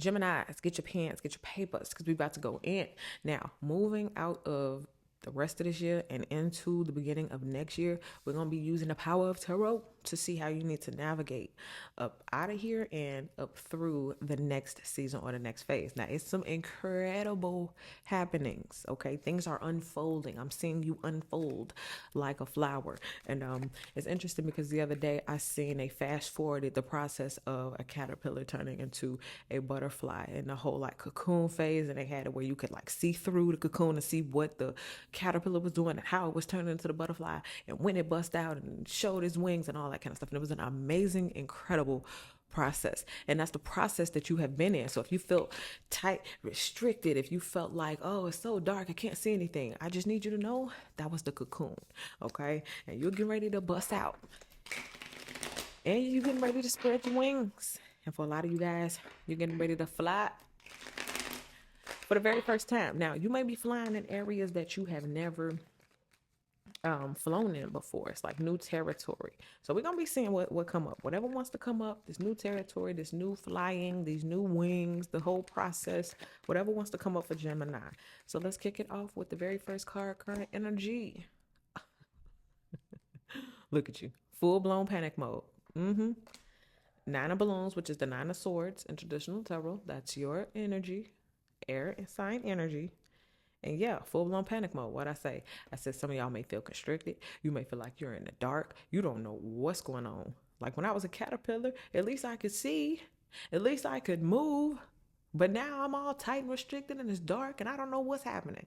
Geminis, get your pens, get your papers, because we about to go in. Now, moving out of the rest of this year and into the beginning of next year, we're going to be using the power of tarot to see how you need to navigate up out of here and up through the next season or the next phase. Now, it's some incredible happenings, okay? Things are unfolding. I'm seeing you unfold like a flower. And it's interesting because the other day I seen they fast forwarded the process of a caterpillar turning into a butterfly and the whole like cocoon phase, and they had it where you could like see through the cocoon and see what the caterpillar was doing and how it was turning into the butterfly and when it bust out and showed its wings and all that kind of stuff. And it was an amazing, incredible process. And that's the process that you have been in. So if you felt tight, restricted, if you felt like, oh, it's so dark, I can't see anything, I just need you to know that was the cocoon. Okay. And you're getting ready to bust out. And you're getting ready to spread your wings. And for a lot of you guys, you're getting ready to fly for the very first time. Now, you may be flying in areas that you have never flown in before. It's like new territory. So we're gonna be seeing what come up. Whatever wants to come up, this new territory, this new flying, these new wings, the whole process, whatever wants to come up for Gemini. So let's kick it off with the very first card, current energy. Look at you. Full-blown panic mode. Nine of balloons, which is the nine of swords in traditional tarot. That's your energy, air sign energy. And yeah, full-blown panic mode. What I say? I said some of y'all may feel constricted. You may feel like you're in the dark. You don't know what's going on. Like when I was a caterpillar, at least I could see. At least I could move. But now I'm all tight and restricted and it's dark and I don't know what's happening.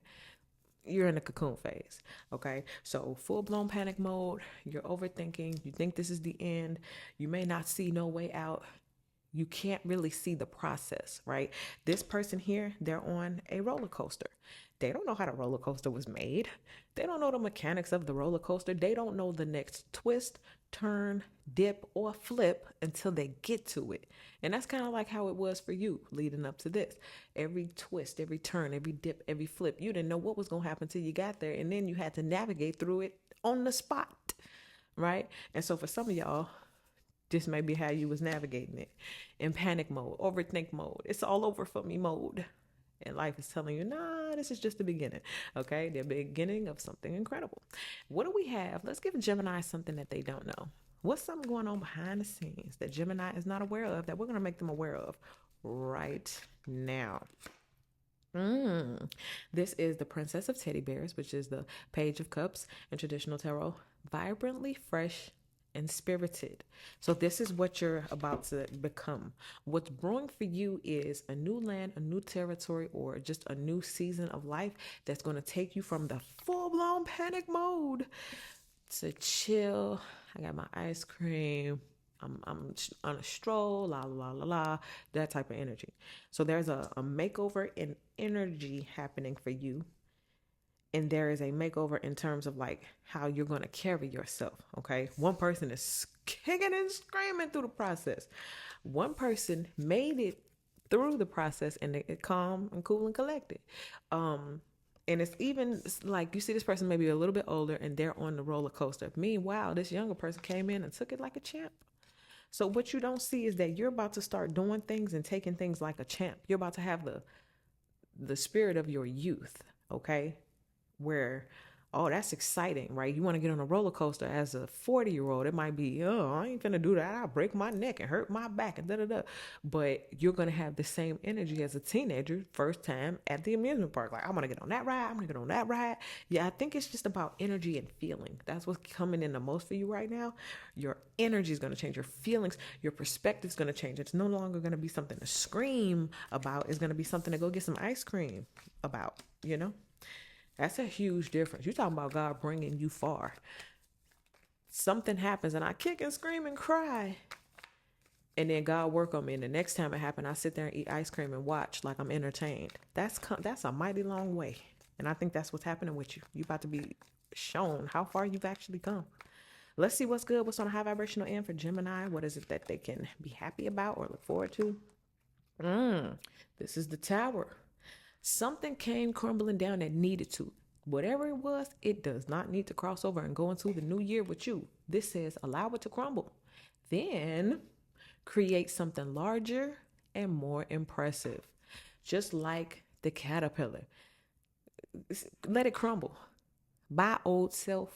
You're in the cocoon phase, okay? So full-blown panic mode. You're overthinking. You think this is the end. You may not see no way out. You can't really see the process, right? This person here, they're on a roller coaster. They don't know how the roller coaster was made. They don't know the mechanics of the roller coaster. They don't know the next twist, turn, dip, or flip until they get to it. And that's kind of like how it was for you leading up to this. Every twist, every turn, every dip, every flip, you didn't know what was going to happen till you got there. And then you had to navigate through it on the spot, right? And so for some of y'all, this may be how you was navigating it in panic mode, overthink mode. It's all over for me mode. And life is telling you, nah, this is just the beginning. Okay, the beginning of something incredible. What do we have? Let's give Gemini something that they don't know. What's something going on behind the scenes that Gemini is not aware of that we're going to make them aware of right now? This is the Princess of Teddy Bears, which is the Page of Cups in traditional tarot. Vibrantly fresh and spirited. So this is what you're about to become. What's brewing for you is a new land, a new territory, or just a new season of life that's going to take you from the full-blown panic mode to chill. I got my ice cream. I'm on a stroll, la la la la, that type of energy. So there's a makeover in energy happening for you. And there is a makeover in terms of like how you're going to carry yourself. Okay. One person is kicking and screaming through the process. One person made it through the process and it calm and cool and collected. And it's even like you see this person maybe a little bit older and they're on the roller coaster. Meanwhile, this younger person came in and took it like a champ. So what you don't see is that you're about to start doing things and taking things like a champ. You're about to have the spirit of your youth. Okay. Where, oh, that's exciting, right? You want to get on a roller coaster as a 40-year-old. It might be, oh, I ain't finna do that. I'll break my neck and hurt my back and da-da-da. But you're going to have the same energy as a teenager first time at the amusement park. Like, I want to get on that ride. I'm going to get on that ride. Yeah, I think it's just about energy and feeling. That's what's coming in the most for you right now. Your energy is going to change. Your feelings, your perspective is going to change. It's no longer going to be something to scream about. It's going to be something to go get some ice cream about, you know? That's a huge difference. You're talking about God bringing you far. Something happens and I kick and scream and cry. And then God work on me. And the next time it happened, I sit there and eat ice cream and watch like I'm entertained. That's a mighty long way. And I think that's what's happening with you. You're about to be shown how far you've actually come. Let's see what's good. What's on a high vibrational end for Gemini? What is it that they can be happy about or look forward to? This is the Tower. Something came crumbling down that needed to. Whatever it was, it does not need to cross over and go into the new year with you. This says allow it to crumble. Then create something larger and more impressive. Just like the caterpillar. Let it crumble. Bye, old self.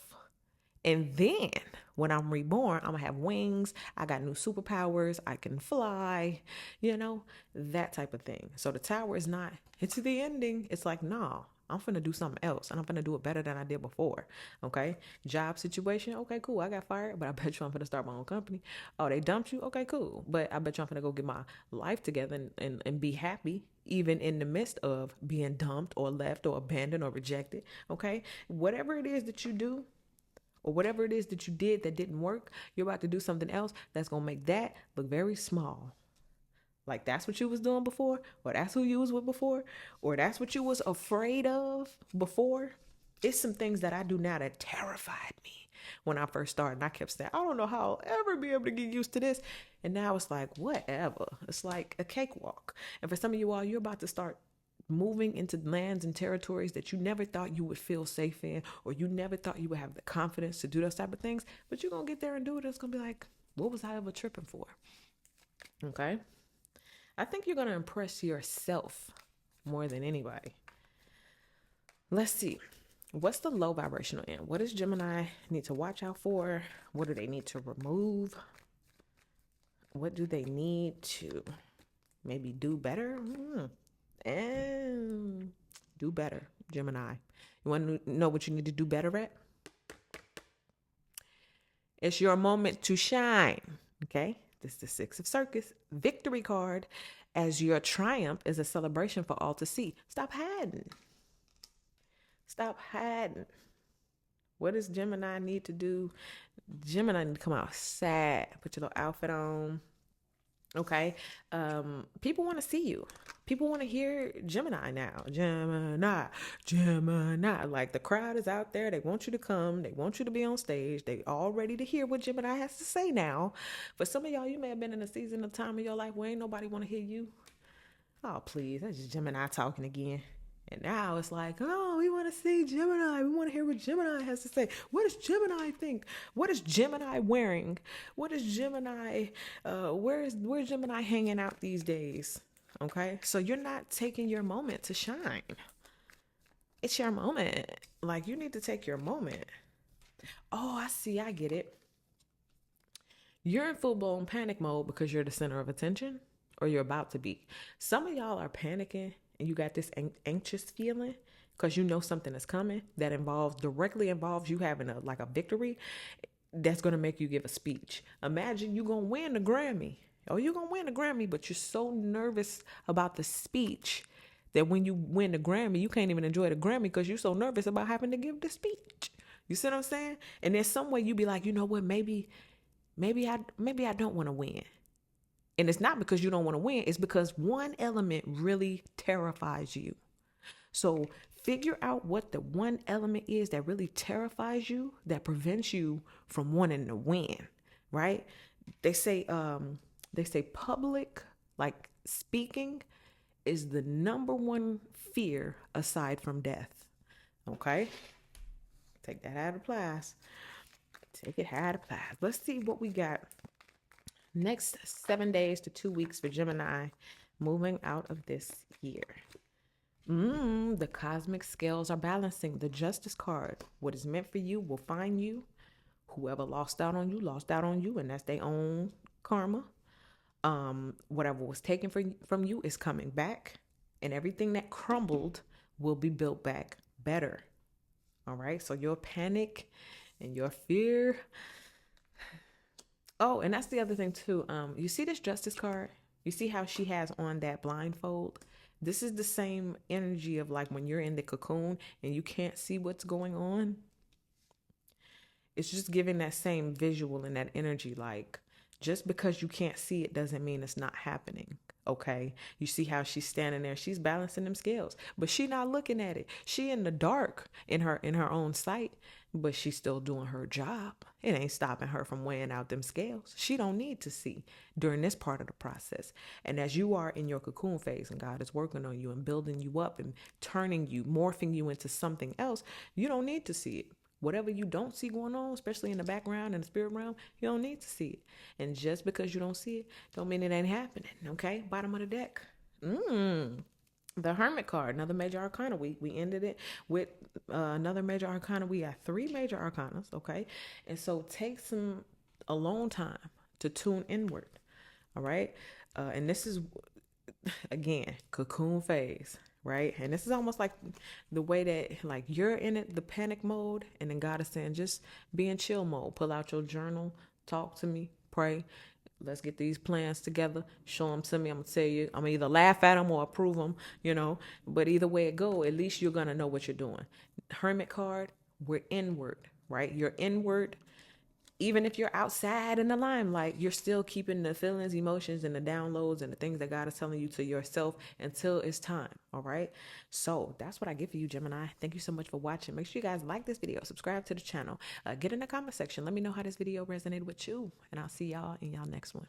And then when I'm reborn, I'm going to have wings. I got new superpowers. I can fly, that type of thing. So the tower is not, it's the ending. It's like, nah, I'm finna do something else and I'm finna do it better than I did before. Okay. Job situation. Okay, cool. I got fired, but I bet you I'm finna start my own company. Oh, they dumped you. Okay, cool. But I bet you I'm finna go get my life together and be happy, even in the midst of being dumped or left or abandoned or rejected. Okay. Whatever it is that you do, or whatever it is that you did that didn't work, you're about to do something else that's going to make that look very small. Like that's what you was doing before, or that's who you was with before, or that's what you was afraid of before. It's some things that I do now that terrified me when I first started. And I kept saying, I don't know how I'll ever be able to get used to this. And now it's like, whatever. It's like a cakewalk. And for some of you all, you're about to start moving into lands and territories that you never thought you would feel safe in, or you never thought you would have the confidence to do those type of things, but you're going to get there and do it. It's going to be like, what was I ever tripping for? Okay. I think you're going to impress yourself more than anybody. Let's see. What's the low vibrational end? What does Gemini need to watch out for? What do they need to remove? What do they need to maybe do better? And do better, Gemini. You want to know what you need to do better at? It's your moment to shine. Okay. This is the Six of Circus victory card, as your triumph is a celebration for all to see. Stop hiding. Stop hiding. What does Gemini need to do? Gemini need to come out sad. Put your little outfit on. Okay. People want to see you. People want to hear Gemini now. Gemini. Like the crowd is out there. They want you to come. They want you to be on stage. They all ready to hear what Gemini has to say now. For some of y'all, you may have been in a season of time of your life where ain't nobody want to hear you. Oh, please. That's just Gemini talking again. And now it's like, oh, we want to see Gemini. We want to hear what Gemini has to say. What does Gemini think? What is Gemini wearing? What is Gemini, where's Gemini hanging out these days? Okay, so you're not taking your moment to shine. It's your moment. Like, you need to take your moment. Oh, I see. I get it. You're in full-blown panic mode because you're the center of attention, or you're about to be. Some of y'all are panicking and you got this anxious feeling because you know something is coming that directly involves you having a victory that's going to make you give a speech. Imagine you going to win the Grammy. Oh, you're going to win the Grammy, but you're so nervous about the speech that when you win the Grammy, you can't even enjoy the Grammy because you're so nervous about having to give the speech. You see what I'm saying? And there's some way you be like, you know what, maybe I don't want to win. And it's not because you don't want to win. It's because one element really terrifies you. So figure out what the one element is that really terrifies you, that prevents you from wanting to win, right? They say public, like speaking, is the number one fear aside from death. Okay? Take that how it applies. Take it how it applies. Let's see what we got. Next 7 days to 2 weeks for Gemini, moving out of this year. The cosmic scales are balancing. The Justice card. What is meant for you will find you. Whoever lost out on you, and that's their own karma. Whatever was taken from you is coming back, and everything that crumbled will be built back better. All right. So your panic and your fear. Oh, and that's the other thing too. You see this Justice card? You see how she has on that blindfold? This is the same energy of like when you're in the cocoon and you can't see what's going on. It's just giving that same visual and that energy. Like, just because you can't see it doesn't mean it's not happening. Okay. You see how she's standing there. She's balancing them scales, but she not looking at it. She in the dark in her own sight, but she's still doing her job. It ain't stopping her from weighing out them scales. She don't need to see during this part of the process. And as you are in your cocoon phase and God is working on you and building you up and turning you, morphing you into something else, you don't need to see it. Whatever you don't see going on, especially in the background and the spirit realm, you don't need to see it. And just because you don't see it, don't mean it ain't happening. Okay, bottom of the deck. The Hermit card, another major arcana. We ended it with another major arcana. We got three major arcanas, okay? And so take some alone time to tune inward, all right? And this is, again, cocoon phase, right? And this is almost like the way that, like, you're in it, the panic mode, and then God is saying, just be in chill mode. Pull out your journal, talk to me, pray. Let's get these plans together. Show them to me. I'm gonna tell you. I'm gonna either laugh at them or approve them. But either way it go, at least you're gonna know what you're doing. Hermit card. We're inward, right? You're inward. Even if you're outside in the limelight, you're still keeping the feelings, emotions, and the downloads and the things that God is telling you to yourself until it's time. All right. So that's what I give for you, Gemini. Thank you so much for watching. Make sure you guys like this video, subscribe to the channel, get in the comment section. Let me know how this video resonated with you, and I'll see y'all in y'all next one.